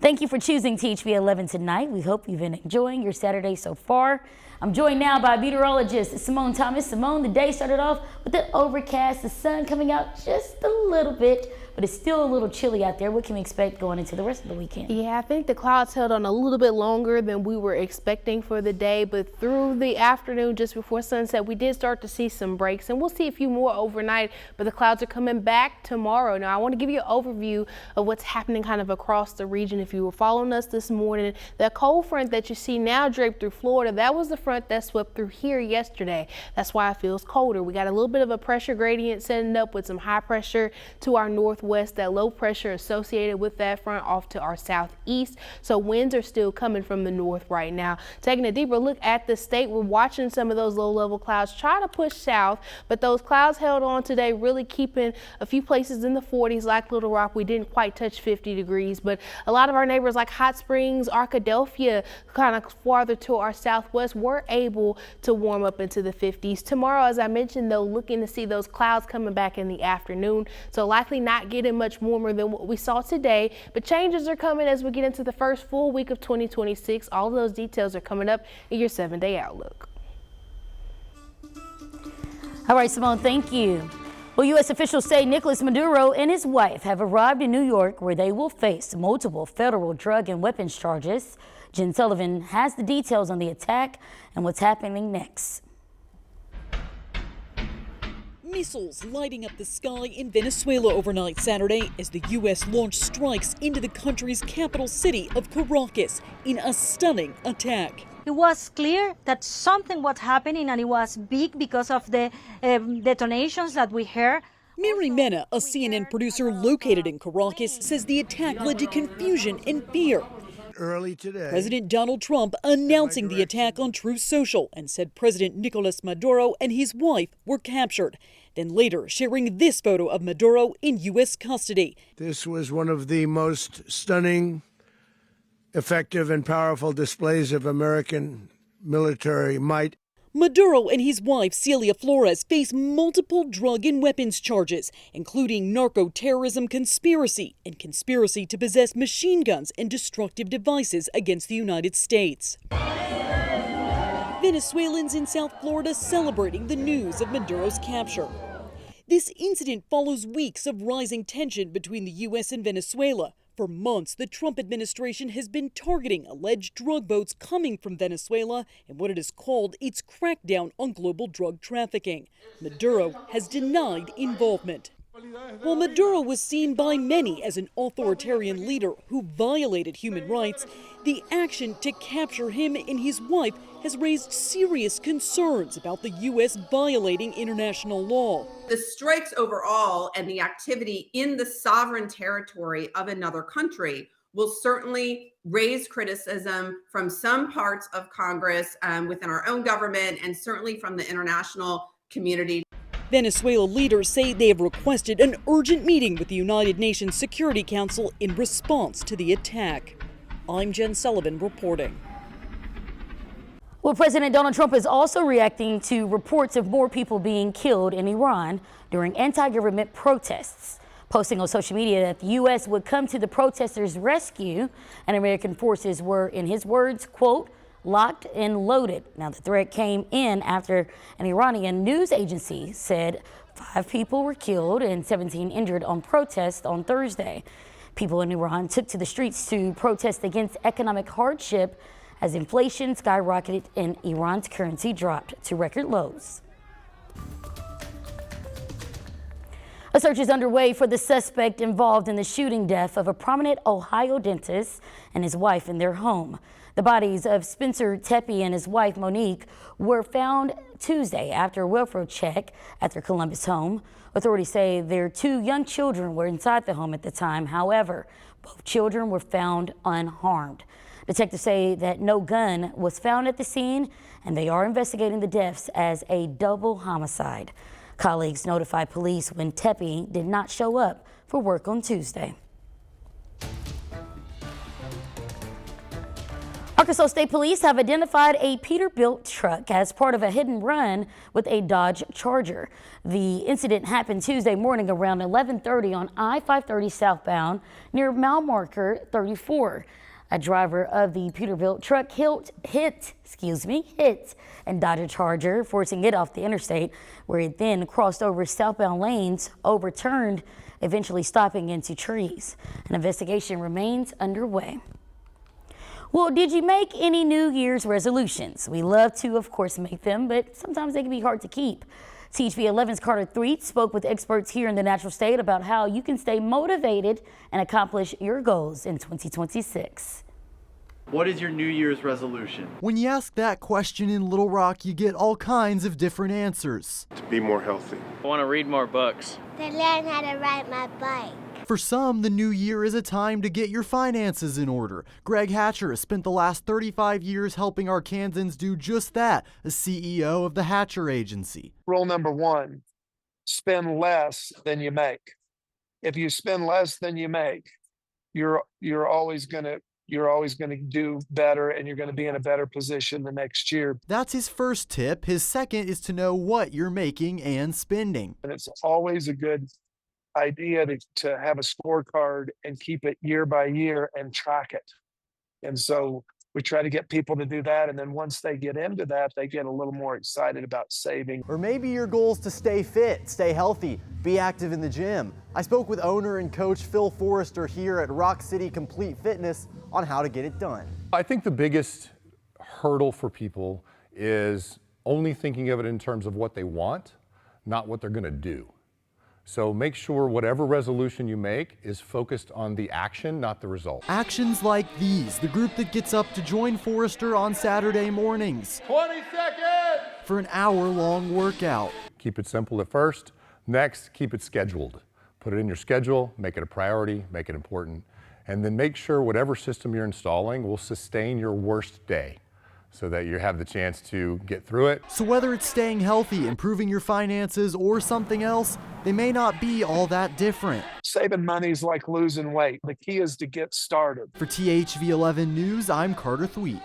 Thank you for choosing THV 11 tonight. We hope you've been enjoying your Saturday so far. I'm joined now by meteorologist Simone Thomas. Simone, the day started off with the overcast, the sun coming out just a little bit, but it's still a little chilly out there. What can we expect going into the rest of the weekend? Yeah, I think the clouds held on a little bit longer than we were expecting for the day, but through the afternoon, just before sunset, we did start to see some breaks, and we'll see a few more overnight, but the clouds are coming back tomorrow. Now, I want to give you an overview of what's happening kind of across the region. If you were following us this morning, that cold front that you see now draped through Florida, that was the front that swept through here yesterday. That's why it feels colder. We got a little bit of a pressure gradient setting up with some high pressure to our northwest, that low pressure associated with that front off to our southeast. So winds are still coming from the north right now. Taking a deeper look at the state, we're watching some of those low level clouds try to push south, but those clouds held on today, really keeping a few places in the 40s like Little Rock. We didn't quite touch 50 degrees, but a lot of our neighbors like Hot Springs, Arkadelphia, kind of farther to our southwest, were able to warm up into the 50s. Tomorrow, as I mentioned, though, looking to see those clouds coming back in the afternoon, so likely not getting much warmer than what we saw today, but changes are coming as we get into the first full week of 2026. All of those details are coming up in your 7-day outlook. All right, Simone, thank you. Well, U.S. officials say Nicolas Maduro and his wife have arrived in New York, where they will face multiple federal drug and weapons charges. Jen Sullivan has the details on the attack and what's happening next. Missiles lighting up the sky in Venezuela overnight Saturday as the U.S. launched strikes into the country's capital city of Caracas in a stunning attack. It was clear that something was happening, and it was big because of the detonations that we heard. Mary Mena, a CNN producer located in Caracas, says the attack led to confusion and fear. Early today, President Donald Trump announcing the attack on Truth Social and said President Nicolas Maduro and his wife were captured. Then later sharing this photo of Maduro in U.S. custody. This was one of the most stunning, effective and powerful displays of American military might. Maduro and his wife, Celia Flores, face multiple drug and weapons charges, including narco-terrorism conspiracy and conspiracy to possess machine guns and destructive devices against the United States. Venezuelans in South Florida celebrating the news of Maduro's capture. This incident follows weeks of rising tension between the U.S. and Venezuela. For months, the Trump administration has been targeting alleged drug boats coming from Venezuela in what it has called its crackdown on global drug trafficking. Maduro has denied involvement. While Maduro was seen by many as an authoritarian leader who violated human rights, the action to capture him and his wife has raised serious concerns about the U.S. violating international law. The strikes overall and the activity in the sovereign territory of another country will certainly raise criticism from some parts of Congress, within our own government, and certainly from the international community. Venezuela leaders say they have requested an urgent meeting with the United Nations Security Council in response to the attack. I'm Jen Sullivan reporting. Well, President Donald Trump is also reacting to reports of more people being killed in Iran during anti-government protests, posting on social media that the U.S. would come to the protesters' rescue and American forces were, in his words, quote, locked and loaded. Now, the threat came in after an Iranian news agency said 5 people were killed and 17 injured on protests on Thursday. People in Iran took to the streets to protest against economic hardship as inflation skyrocketed and Iran's currency dropped to record lows. A search is underway for the suspect involved in the shooting death of a prominent Ohio dentist and his wife in their home. The bodies of Spencer Tepe and his wife Monique were found Tuesday after a welfare check at their Columbus home. Authorities say their 2 young children were inside the home at the time. However, both children were found unharmed. Detectives say that no gun was found at the scene, and they are investigating the deaths as a double homicide. Colleagues notified police when Tepe did not show up for work on Tuesday. Arkansas State Police have identified a Peterbilt truck as part of a hit and run with a Dodge Charger. The incident happened Tuesday morning around 11:30 on I-530 southbound near mile marker 34. A driver of the Peterbilt truck hit and Dodge Charger, forcing it off the interstate, where it then crossed over southbound lanes, overturned, eventually stopping into trees. An investigation remains underway. Well, did you make any New Year's resolutions? We love to, of course, make them, but sometimes they can be hard to keep. THV11's Carter Threet spoke with experts here in the Natural State about how you can stay motivated and accomplish your goals in 2026. What is your New Year's resolution? When you ask that question in Little Rock, you get all kinds of different answers. To be more healthy. I want to read more books. To learn how to ride my bike. For some, the new year is a time to get your finances in order. Greg Hatcher has spent the last 35 years helping Arkansans do just that, as CEO of the Hatcher Agency. Rule number one, spend less than you make. If you spend less than you make, you're always going to do better, and you're going to be in a better position the next year. That's his first tip. His second is to know what you're making and spending. And it's always a good idea to have a scorecard and keep it year by year and track it. And so we try to get people to do that. And then once they get into that, they get a little more excited about saving. Or maybe your goal is to stay fit, stay healthy, be active in the gym. I spoke with owner and coach Phil Forrester here at Rock City Complete Fitness on how to get it done. I think the biggest hurdle for people is only thinking of it in terms of what they want, not what they're going to do. So make sure whatever resolution you make is focused on the action, not the result. Actions like these, the group that gets up to join Forrester on Saturday mornings. 20 seconds! For an hour-long workout. Keep it simple at first. Next, keep it scheduled. Put it in your schedule, make it a priority, make it important, and then make sure whatever system you're installing will sustain your worst day, so that you have the chance to get through it. So whether it's staying healthy, improving your finances, or something else, they may not be all that different. Saving money is like losing weight. The key is to get started. For THV11 News, I'm Carter Thweet.